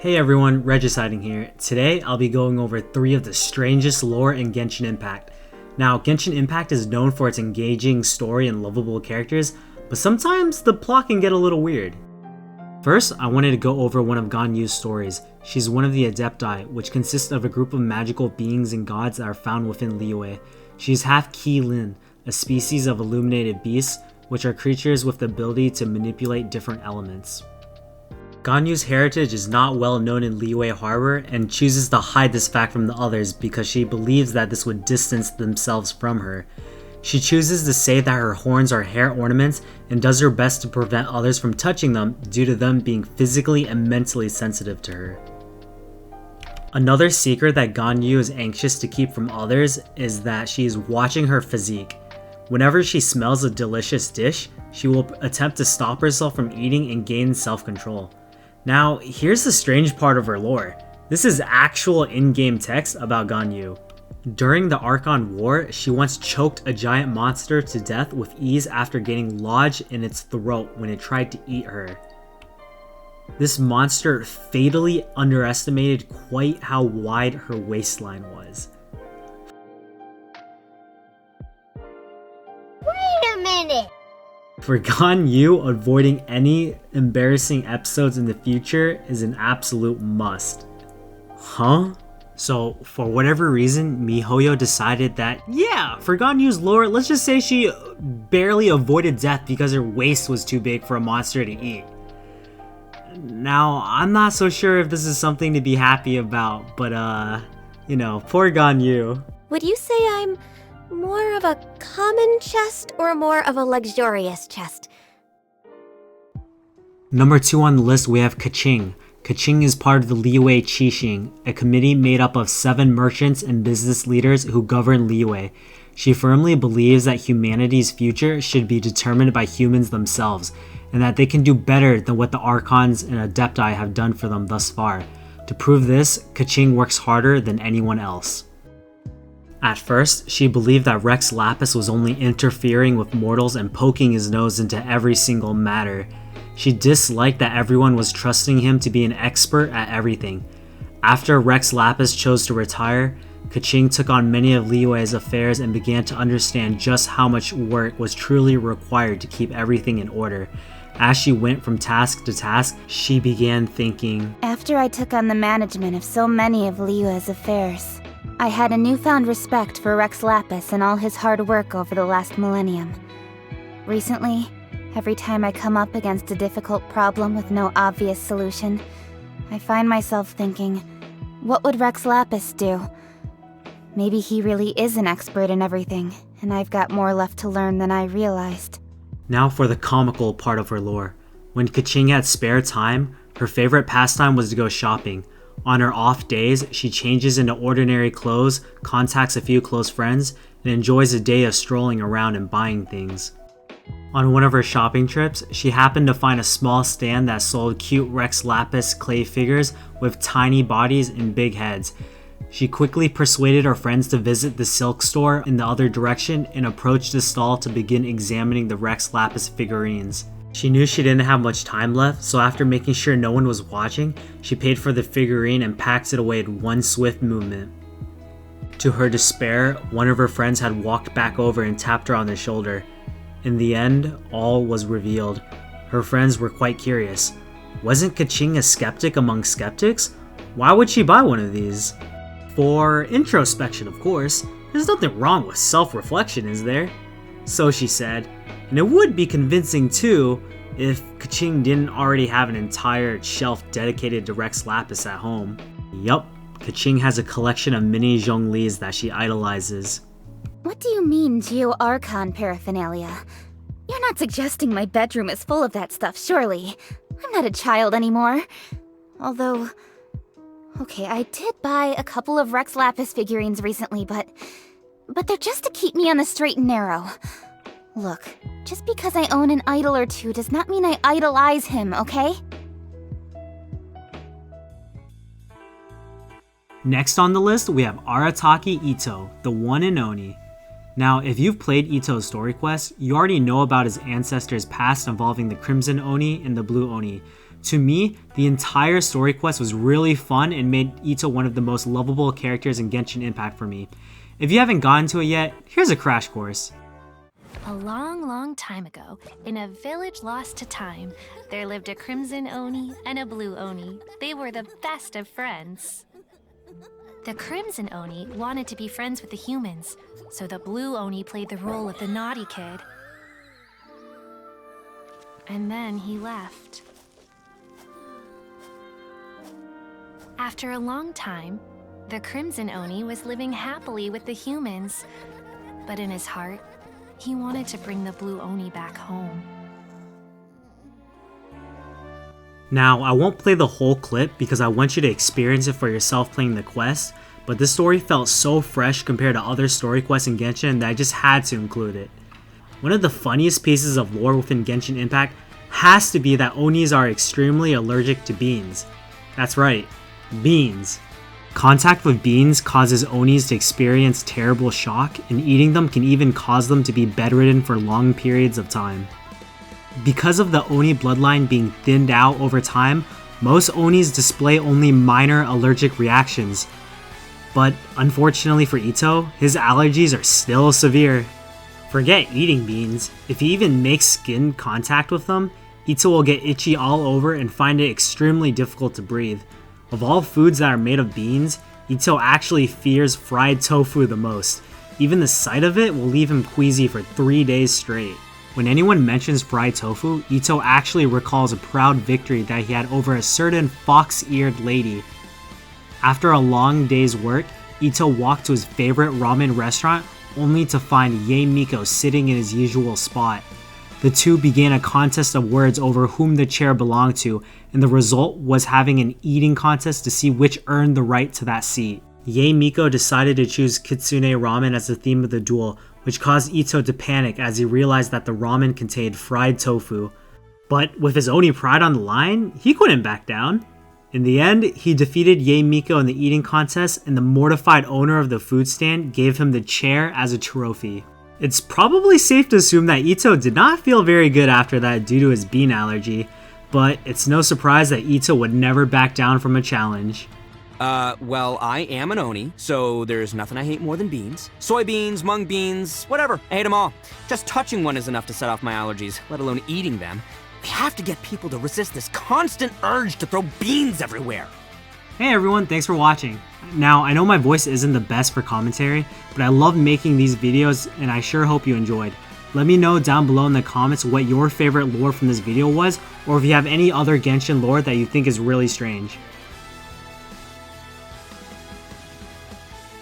Hey everyone, Regiciding here. Today I'll be going over 3 of the strangest lore in Genshin Impact. Now, Genshin Impact is known for its engaging story and lovable characters, but sometimes the plot can get a little weird. First, I wanted to go over one of Ganyu's stories. She's one of the Adepti, which consists of a group of magical beings and gods that are found within Liyue. She's half Qilin, a species of illuminated beasts, which are creatures with the ability to manipulate different elements. Ganyu's heritage is not well known in Liyue Harbor and chooses to hide this fact from the others because she believes that this would distance themselves from her. She chooses to say that her horns are hair ornaments and does her best to prevent others from touching them due to them being physically and mentally sensitive to her. Another secret that Ganyu is anxious to keep from others is that she is watching her physique. Whenever she smells a delicious dish, she will attempt to stop herself from eating and gain self-control. Now, here's the strange part of her lore. This is actual in-game text about Ganyu. During the Archon War, she once choked a giant monster to death with ease after getting lodged in its throat when it tried to eat her. This monster fatally underestimated quite how wide her waistline was. Wait a minute! For Ganyu, avoiding any embarrassing episodes in the future is an absolute must. Huh? So, for whatever reason, Mihoyo decided that, yeah, for Ganyu's lore, let's just say she barely avoided death because her waist was too big for a monster to eat. Now, I'm not so sure if this is something to be happy about, but poor Ganyu. Would you say I'm more of a common chest or more of a luxurious chest? Number 2 on the list, we have Keqing. Keqing is part of the Liyue Qixing, a committee made up of 7 merchants and business leaders who govern Liyue. She firmly believes that humanity's future should be determined by humans themselves, and that they can do better than what the Archons and Adepti have done for them thus far. To prove this, Keqing works harder than anyone else. At first, she believed that Rex Lapis was only interfering with mortals and poking his nose into every single matter. She disliked that everyone was trusting him to be an expert at everything. After Rex Lapis chose to retire, Keqing took on many of Liyue's affairs and began to understand just how much work was truly required to keep everything in order. As she went from task to task, she began thinking, after I took on the management of so many of Liyue's affairs, I had a newfound respect for Rex Lapis and all his hard work over the last millennium. Recently, every time I come up against a difficult problem with no obvious solution, I find myself thinking, what would Rex Lapis do? Maybe he really is an expert in everything, and I've got more left to learn than I realized. Now for the comical part of her lore. When Keqing had spare time, her favorite pastime was to go shopping. On her off days, she changes into ordinary clothes, contacts a few close friends, and enjoys a day of strolling around and buying things. On one of her shopping trips, she happened to find a small stand that sold cute Rex Lapis clay figures with tiny bodies and big heads. She quickly persuaded her friends to visit the silk store in the other direction and approached the stall to begin examining the Rex Lapis figurines. She knew she didn't have much time left, so after making sure no one was watching, she paid for the figurine and packed it away in one swift movement. To her despair, one of her friends had walked back over and tapped her on the shoulder. In the end, all was revealed. Her friends were quite curious. Wasn't Keqing a skeptic among skeptics? Why would she buy one of these? For introspection, of course. There's nothing wrong with self-reflection, is there? So she said. And it would be convincing too if Keqing didn't already have an entire shelf dedicated to Rex Lapis at home. Yup, Keqing has a collection of mini Zhonglis that she idolizes. What do you mean, Geo-Archon paraphernalia? You're not suggesting my bedroom is full of that stuff, surely? I'm not a child anymore. Although, okay, I did buy a couple of Rex Lapis figurines recently, but they're just to keep me on the straight and narrow. Look, just because I own an idol or two does not mean I idolize him, okay? Next on the list, we have Arataki Itto, the one and only. Now, if you've played Itto's story quest, you already know about his ancestors' past involving the Crimson Oni and the Blue Oni. To me, the entire story quest was really fun and made Itto one of the most lovable characters in Genshin Impact for me. If you haven't gotten to it yet, here's a crash course. A long, long time ago, in a village lost to time, there lived a crimson Oni and a blue Oni. They were the best of friends. The crimson Oni wanted to be friends with the humans, so the blue Oni played the role of the naughty kid. And then he left. After a long time, the crimson Oni was living happily with the humans, but in his heart, he wanted to bring the blue Oni back home. Now, I won't play the whole clip because I want you to experience it for yourself playing the quest, but this story felt so fresh compared to other story quests in Genshin that I just had to include it. One of the funniest pieces of lore within Genshin Impact has to be that Onis are extremely allergic to beans. That's right, beans. Contact with beans causes Onis to experience terrible shock, and eating them can even cause them to be bedridden for long periods of time. Because of the Oni bloodline being thinned out over time, most Onis display only minor allergic reactions. But unfortunately for Itto, his allergies are still severe. Forget eating beans, if he even makes skin contact with them, Itto will get itchy all over and find it extremely difficult to breathe. Of all foods that are made of beans, Itto actually fears fried tofu the most. Even the sight of it will leave him queasy for 3 days straight. When anyone mentions fried tofu, Itto actually recalls a proud victory that he had over a certain fox-eared lady. After a long day's work, Itto walked to his favorite ramen restaurant only to find Yae Miko sitting in his usual spot. The two began a contest of words over whom the chair belonged to, and the result was having an eating contest to see which earned the right to that seat. Yae Miko decided to choose Kitsune ramen as the theme of the duel, which caused Itto to panic as he realized that the ramen contained fried tofu. But with his Oni pride on the line, he couldn't back down. In the end, he defeated Yae Miko in the eating contest, and the mortified owner of the food stand gave him the chair as a trophy. It's probably safe to assume that Itto did not feel very good after that due to his bean allergy, but it's no surprise that Itto would never back down from a challenge. Well, I am an Oni, so there's nothing I hate more than beans. Soybeans, mung beans, whatever, I hate them all. Just touching one is enough to set off my allergies, let alone eating them. We have to get people to resist this constant urge to throw beans everywhere. Hey everyone, thanks for watching. Now, I know my voice isn't the best for commentary, but I love making these videos and I sure hope you enjoyed. Let me know down below in the comments what your favorite lore from this video was, or if you have any other Genshin lore that you think is really strange.